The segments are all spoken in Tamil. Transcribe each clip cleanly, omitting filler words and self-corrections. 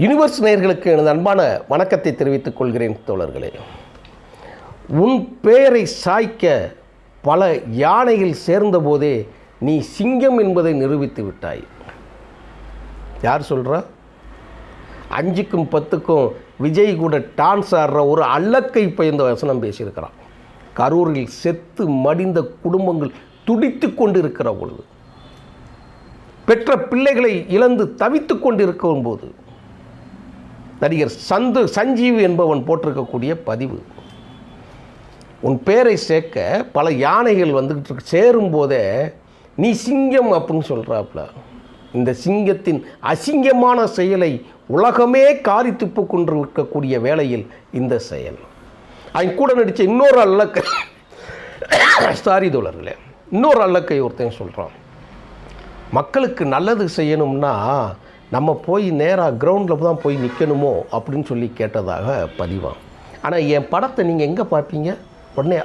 யூனிவர்ஸ் நேயர்களுக்கு எனது அன்பான வணக்கத்தை தெரிவித்துக் கொள்கிறேன் தோழர்களே. உன் பெயரை சாய்க்க பல யானைகள் சேர்ந்தபோதே நீ சிங்கம் என்பதை நிரூபித்து விட்டாய். யார் சொல்கிறா? 5க்கும் 10க்கும் விஜய் கூட டான்ஸ் ஆடுற ஒரு அல்லக்கை பயந்த வசனம் பேசியிருக்கிறான். கரூரில் செத்து மடிந்த குடும்பங்கள் துடித்து கொண்டு இருக்கிற பொழுது, பெற்ற பிள்ளைகளை இழந்து தவித்து கொண்டிருக்கும் போது, நடிகர் சஞ்சீவ் என்பவன் போட்டிருக்கக்கூடிய பதிவு, உன் பேரை சேர்க்க பல யானைகள் வந்துக்கிட்டு சேரும்போதே நீ சிங்கம் அப்படின்னு சொல்கிறாப்புல. இந்த சிங்கத்தின் அசிங்கமான செயலை உலகமே காரி துப்பு கொண்டு இருக்கக்கூடிய வேளையில் இந்த செயல் அவன் கூட நடித்த இன்னொரு அல்லக்கை தோழர்களே, இன்னொரு அல்லக்கை ஒருத்தன் சொல்கிறான், மக்களுக்கு நல்லது செய்யணும்னா நம்ம போய் நேராக கிரவுண்டில் தான் போய் நிற்கணுமோ அப்படின்னு சொல்லி கேட்டதாக பதிவான். ஆனால் என் படத்தை நீங்கள் எங்கே பார்ப்பீங்க? உடனே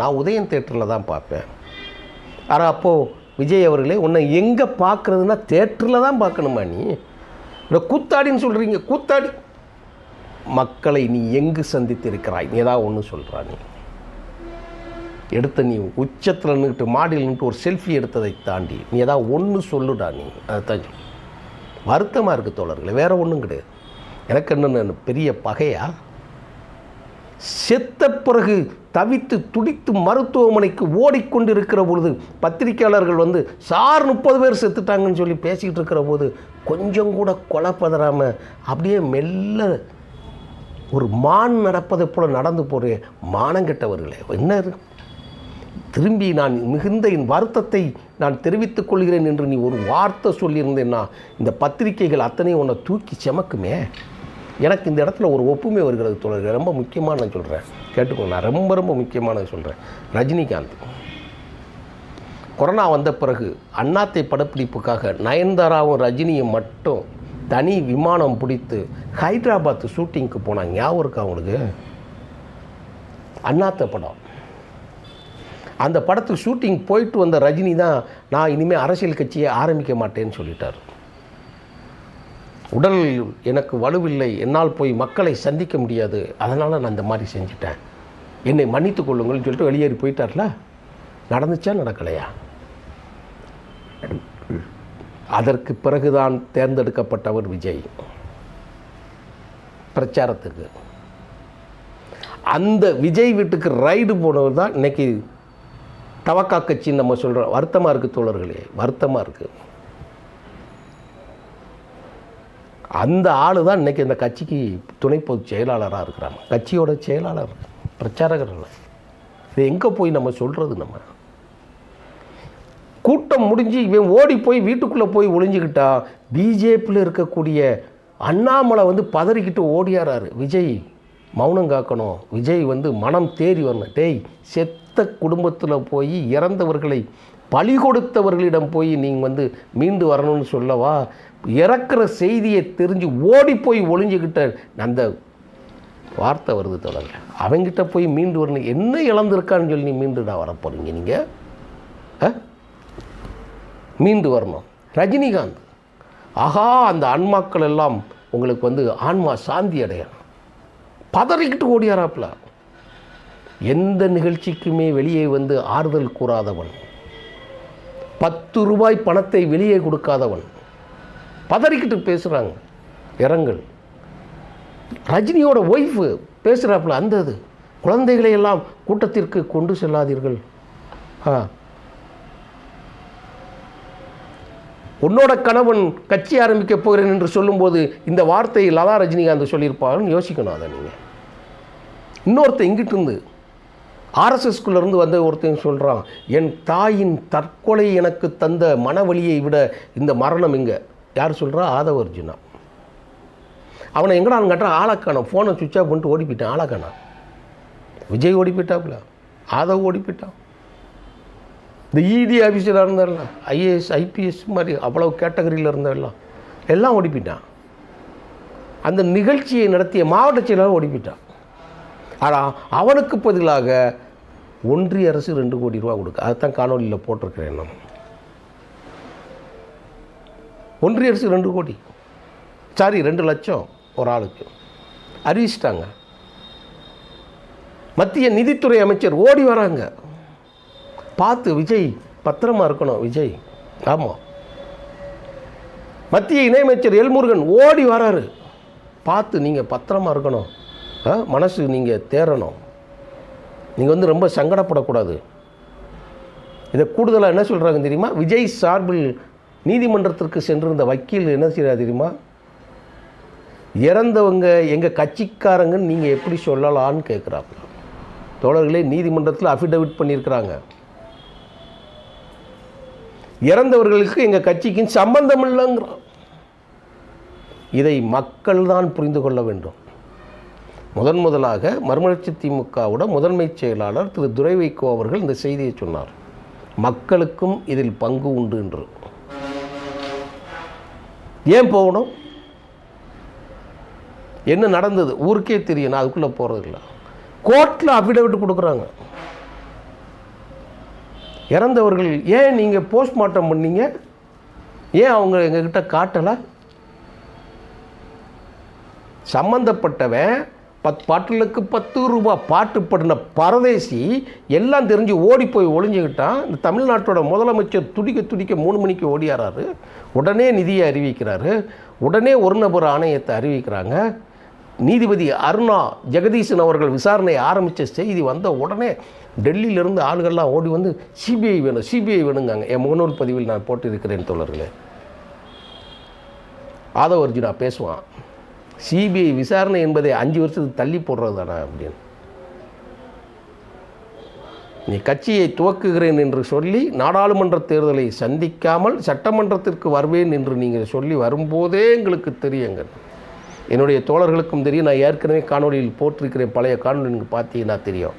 நான் உதயம் தேட்டரில் தான் பார்ப்பேன். ஆனால் அப்போது விஜய் அவர்களே, உன்னை எங்கே பார்க்குறதுன்னா தேட்டரில் தான் பார்க்கணுமா? நீ இந்த கூத்தாடின்னு சொல்கிறீங்க. கூத்தாடி மக்களை நீ எங்கு சந்தித்திருக்கிறாய்? நீ ஏதாவது ஒன்று சொல்கிறா? நீ எடுத்த நீ உச்சத்தில் நின்றுட்டு மாடியில் நின்றுட்டு ஒரு செல்ஃபி எடுத்ததை தாண்டி நீ ஏதாவது ஒன்று சொல்லுடா. நீ அதை வருத்தமாக இருக்குது தோழர்களே, வேறு ஒன்றும் கிடையாது. எனக்கு என்னென்ன பெரிய பகையா? செத்த பிறகு தவித்து துடித்து மருத்துவமனைக்கு ஓடிக்கொண்டு இருக்கிற பொழுது பத்திரிக்கையாளர்கள் வந்து 30 பேர் செத்துட்டாங்கன்னு சொல்லி பேசிக்கிட்டு இருக்கிற போது கொஞ்சம் கூட கொலை பதறாமல் அப்படியே மெல்ல ஒரு மான் நடப்பதை போல் நடந்து போகிற மானங்கெட்டவர்களே, என்ன திரும்பி நான் மிகுந்த என் வருத்தத்தை நான் தெரிவித்துக் கொள்கிறேன் என்று நீ ஒரு வார்த்தை சொல்லியிருந்தேன்னா இந்த பத்திரிகைகள் அத்தனையும் உன்னை தூக்கி செமக்குமே. எனக்கு இந்த இடத்துல ஒரு ஒப்புமை வருகிறது தோழர்கள். ரொம்ப முக்கியமான நான் சொல்கிறேன், கேட்டுக்கோங்க. நான் ரொம்ப முக்கியமானது சொல்கிறேன். ரஜினிகாந்த் கொரோனா வந்த பிறகு அண்ணாத்தை படப்பிடிப்புக்காக நயன்தாராவும் ரஜினியும் மட்டும் தனி விமானம் பிடித்து ஹைதராபாத் ஷூட்டிங்க்கு போனாங்க. ஞாபகம் இருக்கா அவங்களுக்கு? அண்ணாத்த படம், அந்த படத்துக்கு ஷூட்டிங் போயிட்டு வந்த ரஜினி தான் நான் இனிமேல் அரசியல் கட்சியை ஆரம்பிக்க மாட்டேன்னு சொல்லிட்டார். உடல் எனக்கு வலுவில்லை, என்னால் போய் மக்களை சந்திக்க முடியாது, அதனால் நான் இந்த மாதிரி செஞ்சிட்டேன், என்னை மன்னித்து கொள்ளுங்கள்னு சொல்லிட்டு வெளியேறி போயிட்டார்ல. நடந்துச்சா நடக்கலையா? அதற்கு பிறகுதான் தேர்ந்தெடுக்கப்பட்டவர் விஜய் பிரச்சாரத்துக்கு. அந்த விஜய் வீட்டுக்கு ரைடு போனவர் தான் இன்னைக்கு தவக்கா கட்சின்னு நம்ம சொல்கிறோம். வருத்தமாக இருக்குது தோழர்களே, வருத்தமாக இருக்குது. அந்த ஆள் தான் இன்றைக்கி இந்த கட்சிக்கு துணை பொதுச் செயலாளராக இருக்கிறாங்க. கட்சியோட செயலாளர், பிரச்சாரகர்கள். இது எங்கே போய் நம்ம சொல்கிறது? நம்ம கூட்டம் முடிஞ்சு இவன் ஓடி போய் வீட்டுக்குள்ளே போய் ஒளிஞ்சிக்கிட்டா பிஜேபியில் இருக்கக்கூடிய அண்ணாமலை வந்து பதறிக்கிட்டு ஓடியாராரு. விஜய் மௌனம் காக்கணும், விஜய் வந்து மனம் தேறி வரணும். டேய், செத்த குடும்பத்தில் போய் இறந்தவர்களை பழி கொடுத்தவர்களிடம் போய் நீங்கள் வந்து மீண்டு வரணும்னு சொல்லவா? இறக்குற செய்தியை தெரிஞ்சு ஓடி போய் ஒளிஞ்சிக்கிட்ட அந்த வார்த்தை வருது தொடங்க. அவங்கிட்ட போய் மீண்டு வரணும். என்ன இழந்திருக்கான்னு சொல்லி நீ மீண்டுடா வரப்போகிறீங்க? நீங்கள் மீண்டு வரணும். ரஜினிகாந்த், ஆஹா, அந்த ஆன்மாக்கள் எல்லாம் உங்களுக்கு வந்து ஆன்மா சாந்தி அடையணும், பதறிக்கிட்டு ஓடியாராப்புல. எந்த நிகழ்ச்சிக்குமே வெளியே வந்து ஆறுதல் கூறாதவன், 10 ரூபாய் பணத்தை வெளியே கொடுக்காதவன், பதறிக்கிட்டு பேசுகிறாங்க. இரங்கல். ரஜினியோட ஒய்ஃபு பேசுகிறாப்புல, அந்த இது குழந்தைகளை எல்லாம் கூட்டத்திற்கு கொண்டு செல்லாதீர்கள், உன்னோட கணவன் கட்சி ஆரம்பிக்க போகிறேன் என்று சொல்லும்போது இந்த வார்த்தையை லதா ரஜினிகாந்த் சொல்லியிருப்பாருன்னு யோசிக்கணும். அதை நீங்கள் இன்னொருத்தர் இங்கிட்டு இருந்து ஆர்எஸ்எஸ்குள்ளேருந்து வந்த ஒருத்தன் சொல்கிறான், என் தாயின் தற்கொலை எனக்கு தந்த மனவலியை விட இந்த மரணம் எங்கே? யார் சொல்கிறா? ஆதவ அர்ஜுனா. அவனை எங்கடான்னு கேட்டால் ஆளக்கான ஃபோனை சுவிட்ச் ஆஃப் பண்ணிட்டு ஓடி போயிட்டான். ஆளக்கானா விஜய் ஓடி போயிட்டாப்புல, ஆதவ் ஓடி போயிட்டான். இந்த இடி ஆஃபீஸராக இருந்தாலும் ஐஏஎஸ் ஐபிஎஸ் மாதிரி அவ்வளோ கேட்டகரியில் இருந்தவெல்லாம் எல்லாம் ஓடி போயிட்டான். அந்த நிகழ்ச்சியை நடத்திய மாவட்ட செயலாளர் ஓடி போயிட்டான். ஆனால் அவனுக்கு பதிலாக ஒன்றிய அரசு 2 கோடி ரூபா கொடுக்க, அதுதான் காணொலியில் போட்டிருக்கிறேன். நம்ம ஒன்றிய அரசு 2 கோடி, சாரி 2 லட்சம் ஒரு ஆளுக்கு அறிவிச்சிட்டாங்க. மத்திய நிதித்துறை அமைச்சர் ஓடி வராங்க, பார்த்து விஜய் பத்திரமா இருக்கணும் விஜய். ஆமாம், மத்திய இணையமைச்சர் எல்முருகன் ஓடி வராரு, பார்த்து நீங்கள் பத்திரமா இருக்கணும், மனசு நீங்கள் தேரணும், நீங்கள் ரொம்ப சங்கடப்படக்கூடாது. இதை கூடுதலாக என்ன சொல்கிறாங்க தெரியுமா? விஜய் சார்பில் நீதிமன்றத்திற்கு சென்றிருந்த வக்கீல் என்ன செய்கிறார் தெரியுமா? இறந்தவங்க எங்கள் கட்சிக்காரங்கன்னு நீங்கள் எப்படி சொல்லலான்னு கேட்குறாங்க. தோழர்களே, நீதிமன்றத்தில் அஃபிடவிட் பண்ணியிருக்கிறாங்க. இறந்தவர்களுக்கு எங்கள் கட்சிக்கு சம்பந்தம் இல்லைங்கிறோம். இதை மக்கள் தான் புரிந்து கொள்ள வேண்டும். முதலாக மறுமலர்ச்சி திமுகவோட முதன்மை செயலாளர் திரு துரை வைகோ அவர்கள் இந்த செய்தியை சொன்னார். மக்களுக்கும் இதில் பங்கு உண்டு என்று. ஏன் போகணும்? என்ன நடந்தது ஊருக்கே தெரியும், நான் அதுக்குள்ளே போகிறதில்ல. கோர்ட்டில் அஃபிடவிட் கொடுக்குறாங்க. இறந்தவர்கள் ஏன் நீங்கள் போஸ்ட்மார்ட்டம் பண்ணீங்க, ஏன் அவங்க எங்ககிட்ட காட்டலை? சம்பந்தப்பட்டவன் பாட்டிலுக்கு 10 ரூபா பாட்டு பாடின பரதேசி எல்லாம் தெரிஞ்சு ஓடி போய் ஒளிஞ்சுக்கிட்டான். இந்த தமிழ்நாட்டோட முதலமைச்சர் துடிக்க 3 மணிக்கு ஓடியாராரு. உடனே நிதியை அறிவிக்கிறாரு, உடனே ஒரு நபர் ஆணையத்தை அறிவிக்கிறாங்க. நீதிபதி அருணா ஜெகதீசன் அவர்கள் விசாரணை ஆரம்பித்த செய்தி வந்த உடனே டெல்லியிலிருந்து ஆளுகள்லாம் ஓடி வந்து சிபிஐ வேணுங்காங்க. என் முகநூல் பதிவில் நான் போட்டிருக்கிறேன் தோழர்களே. ஆதவ அர்ஜுனா பேசுவான், சிபிஐ விசாரணை என்பதை 5 வருஷத்துக்கு தள்ளி போடுறது தானே அப்படின்னு. நீ கட்சியை துவக்குகிறேன் என்று சொல்லி நாடாளுமன்ற தேர்தலை சந்திக்காமல் சட்டமன்றத்திற்கு வருவேன் என்று நீங்கள் சொல்லி வரும்போதே எங்களுக்கு தெரியுங்க. என்னுடைய தோழர்களுக்கும் தெரியும். நான் ஏற்கனவே காணொலியில் போட்டிருக்கிறேன், பழைய காணொலி நீங்கள் பார்த்தீங்கன்னா தெரியும்.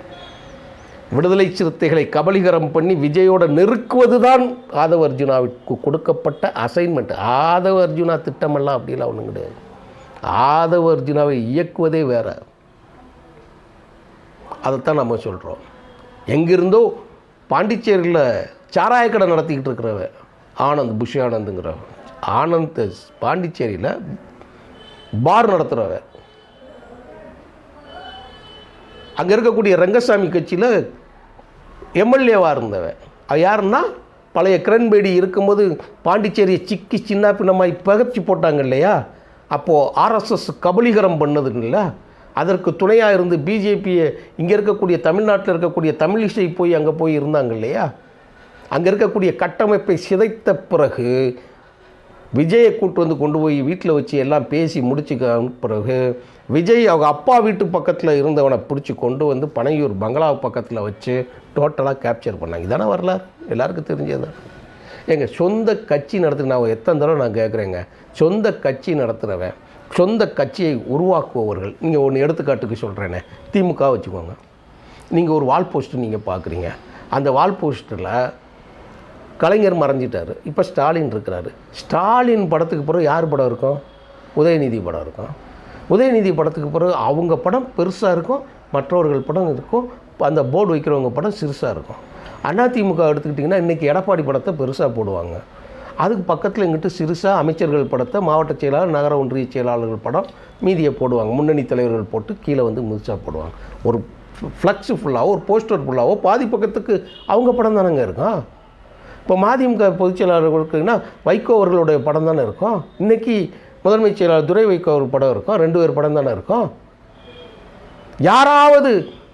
விடுதலை சிறுத்தைகளை கபலீகரம் பண்ணி விஜயோட நெருக்குவது தான் ஆதவ அர்ஜுனாவுக்கு கொடுக்கப்பட்ட அசைன்மெண்ட். ஆதவ அர்ஜுனா திட்டமெல்லாம் அப்படிலாம் ஒன்றும் கிடையாது. ஆதவ அர்ஜுனாவை இயக்குவதே வேற. அதைத்தான் நம்ம சொல்கிறோம். எங்கிருந்தோ பாண்டிச்சேரியில் சாராய கடை நடத்திக்கிட்டு இருக்கிறவ ஆனந்த், புஷி ஆனந்துங்கிறவன். ஆனந்த் பாண்டிச்சேரியில் பார் நடத்துகிறவ. அங்கே இருக்கக்கூடிய ரங்கசாமி கட்சியில் எம்எல்ஏவாக இருந்தவன். அவ யாருன்னா, பழைய கிரண்பேடி இருக்கும்போது பாண்டிச்சேரியை சிக்கி சின்ன பின்னமாய் பகச்சி போட்டாங்க இல்லையா, அப்போது ஆர்எஸ்எஸ் கபலீகரம் பண்ணதுங்கள, அதற்கு துணையாக இருந்து பிஜேபியை இங்கே இருக்கக்கூடிய தமிழ்நாட்டில் இருக்கக்கூடிய தமிழிசை போய் அங்கே போய் இருந்தாங்க இல்லையா, அங்கே இருக்கக்கூடிய கட்டமைப்பை சிதைத்த பிறகு விஜயை கொண்டு போய் வீட்டில் வச்சு எல்லாம் பேசி முடிச்சுக்க பிறகு விஜய் அவங்க அப்பா வீட்டு பக்கத்தில் இருந்தவனை பிடிச்சி கொண்டு வந்து பனையூர் பங்களாவு பக்கத்தில் வச்சு டோட்டலாக கேப்சர் பண்ணாங்க. இதானே வரலாறு, எல்லாருக்கும் தெரிஞ்சது. எங்கள் சொந்த கட்சி நடத்து, நான் எத்தனை தடவை நான் கேட்குறேங்க, சொந்த கட்சி நடத்துகிறவன், சொந்த கட்சியை உருவாக்குபவர்கள். நீங்கள் ஒன்று எடுத்துக்காட்டுக்கு சொல்கிறேனே, திமுக வச்சுக்கோங்க. நீங்கள் ஒரு வால் போஸ்ட்டு நீங்கள் பார்க்குறீங்க, அந்த வால் போஸ்ட்டில் கலைஞர் மறைஞ்சிட்டார், இப்போ ஸ்டாலின் இருக்கிறாரு. ஸ்டாலின் படத்துக்கு பிறகு யார் படம் இருக்கும்? உதயநிதி படம் இருக்கும். உதயநிதி படத்துக்கு பிறகு அவங்க படம் பெருசாக இருக்கும், மற்றவர்கள் படம் இருக்கும், அந்த போர்டு வைக்கிறவங்க படம் சிறுசாக இருக்கும். அதிமுக எடுத்துக்கிட்டிங்கன்னா இன்றைக்கி எடப்பாடி படத்தை பெருசாக போடுவாங்க, அதுக்கு பக்கத்தில் எங்கிட்ட சிறுசாக அமைச்சர்கள் படத்தை, மாவட்ட செயலாளர், நகர ஒன்றிய செயலாளர்கள் படம் மீதியை போடுவாங்க, முன்னணி தலைவர்கள் போட்டு கீழே வந்து முழுசாக போடுவாங்க. ஒரு ஃப்ளக்ஸு ஃபுல்லாகவோ ஒரு போஸ்டர் ஃபுல்லாகவோ பாதி பக்கத்துக்கு அவங்க படம் தானேங்க இருக்கும். இப்போ மதிமுக பொதுச் செயலாளர்களுக்குன்னா வைகோ அவர்களுடைய படம் தானே இருக்கும். இன்றைக்கி முதன்மை செயலாளர் துரை வைகோ அவர் படம் இருக்கும், 2 பேர் படம் தானே இருக்கும். யாராவது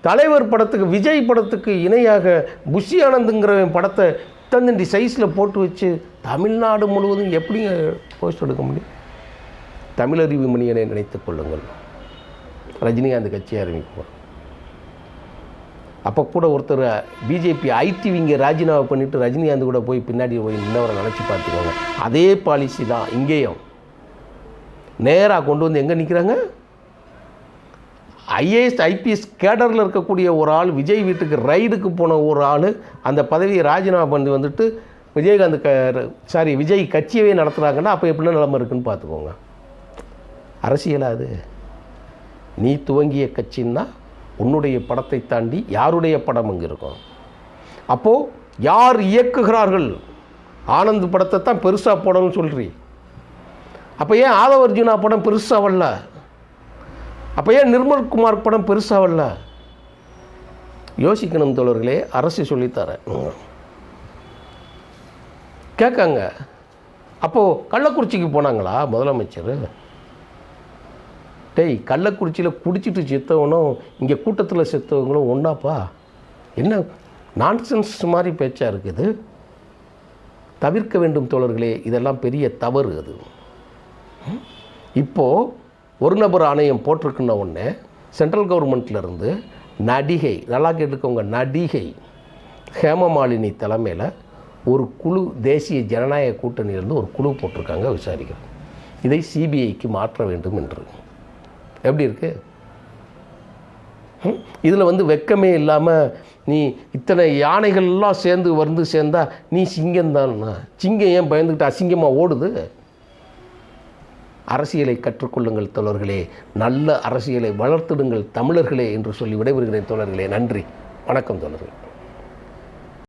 தலைவர் படத்துக்கு, விஜய் படத்துக்கு இணையாக புஷி ஆனந்துங்கிறவன் படத்தை தந்தண்டி சைஸில் போட்டு வச்சு தமிழ்நாடு முழுவதும் எப்படிங்க போஸ்ட் எடுக்க முடியும்? தமிழறிவு மணியனை நினைத்துக் கொள்ளுங்கள். ரஜினிகாந்த் கட்சி ஆரம்பிக்கும் அப்போ கூட ஒருத்தர் பிஜேபி ஐடி விங்க ராஜினாமா பண்ணிவிட்டு ரஜினிகாந்த் கூட போய் பின்னாடி போய் நின்றவரை நினச்சி பார்த்துக்கோங்க. அதே பாலிசி தான் இங்கேயும். நேராக கொண்டு வந்து எங்கே நிற்கிறாங்க? ஐஏஎஸ் ஐபிஎஸ் கேடரில் இருக்கக்கூடிய ஒரு ஆள், விஜய் வீட்டுக்கு ரைடுக்கு போன ஒரு ஆள் அந்த பதவியை ராஜினாமா பண்ணி வந்துட்டு விஜய் கட்சியவே நடத்துகிறாங்கன்னா அப்போ எப்படின்னா நிலைமை இருக்குன்னு பார்த்துக்கோங்க. அரசியலாக அது? நீ துவங்கிய கட்சின்னா உன்னுடைய படத்தை தாண்டி யாருடைய படம் அங்கே இருக்கும்? அப்போது யார் இயக்குகிறார்கள்? ஆனந்த் படத்தை தான் பெருசாக போடணும்னு சொல்கிறீ. அப்போ ஏன் ஆதவ அர்ஜுனா படம் பெருசாக வரல? அப்போ ஏன் நிர்மல்குமார் படம் பெருசாகல? யோசிக்கணும் தோழர்களே. அரசு சொல்லித்தரேன் கேட்காங்க. அப்போது கள்ளக்குறிச்சிக்கு போனாங்களா முதலமைச்சர்? டேய், கள்ளக்குறிச்சியில் குடிச்சிட்டு செத்தவனும் இங்கே கூட்டத்தில் செத்தவங்களும் ஒன்றாப்பா? என்ன நான்சென்ஸ் மாதிரி பேச்சாக இருக்குது. தவிர்க்க வேண்டும் தோழர்களே. இதெல்லாம் பெரிய தவறு. அது இப்போது ஒரு நபர் ஆணையம் போட்டிருக்குன்ன உடனே சென்ட்ரல் கவர்மெண்ட்லேருந்து நடிகை, நல்லா கேட்டுக்கோங்க, நடிகை ஹேமமாலினி தலைமையில் ஒரு குழு, தேசிய ஜனநாயக கூட்டணியிலேருந்து ஒரு குழு போட்டிருக்காங்க விசாரிக்கிறது. இதை சிபிஐக்கு மாற்ற வேண்டும் என்று. எப்படி இருக்குது? இதில் வந்து வெக்கமே இல்லாமல் நீ இத்தனை யானைகள்லாம் சேர்ந்தா நீ சிங்கம்தான்னா, சிங்கம் ஏன் பயந்துக்கிட்டு அசிங்கமாக ஓடுது? அரசியலை கற்றுக்கொள்ளுங்கள் தோழர்களே, நல்ல அரசியலை வளர்த்திடுங்கள் தமிழர்களே என்று சொல்லி விடைபெறுகிறேன் தோழர்களே. நன்றி, வணக்கம் தோழர்களே.